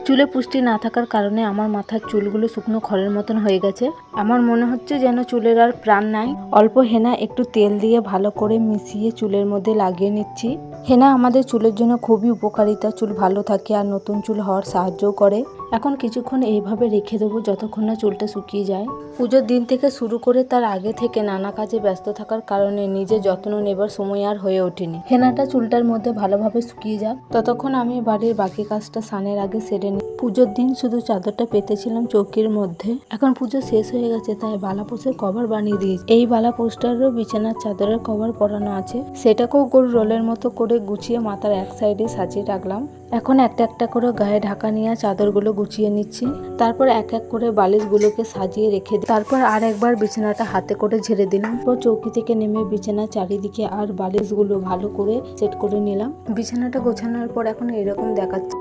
চুলে পুষ্টি না থাকার কারণে আমার মাথার চুলগুলো শুকনো খড়ের মতন হয়ে গেছে। আমার মনে হচ্ছে যেন চুলের আর প্রাণ নাই। অল্প হেনা একটু তেল দিয়ে ভালো করে মিশিয়ে চুলের মধ্যে লাগিয়ে নিচ্ছি। হেনা আমাদের চুলের জন্য খুবই উপকারিতা, চুল ভালো থাকে আর নতুন চুল হওয়ার সাহায্যও করে। এখন কিছুক্ষণ এইভাবে রেখে দেবো যতক্ষণ না চুলটা শুকিয়ে যায়। পুজোর দিন থেকে শুরু করে তার আগে থেকে নানা কাজে ব্যস্ত থাকার কারণে নিজে যত্ন নেবার সময় আর হয়ে ওঠেনি। হেনাটা চুলটার মধ্যে ভালোভাবে শুকিয়ে যাক ততক্ষণ আমি বাড়ির বাকি কাজটা স্নানের আগে সেরে নিই। পুজোর দিন শুধু চাদরটা পেতেছিলাম চৌকির মধ্যে, এখন পুজো শেষ হয়ে গেছে তাই বালাপোষের কভার বানিয়ে দিয়েছি। এই বালাপোষটারও বিছানার চাদরের কভার পরানো আছে, সেটাকেও গোল রোলের মতো করে গুছিয়ে মাথার এক সাইডে সাজিয়ে রাখলাম। এখন একটা একটা করে গায়ে ঢাকা নিয়ে চাদরগুলো গুছিয়ে নিচ্ছি। তারপর এক এক করে বালিশগুলোকে সাজিয়ে রেখে দিই। তারপর আর একবার বিছানাটা হাতে করে ঝেড়ে দিলাম। পর চৌকি থেকে নেমে বিছানার চারিদিকে আর বালিশগুলো ভালো করে সেট করে নিলাম। বিছানাটা গোছানোর পর এখন এরকম দেখাচ্ছে।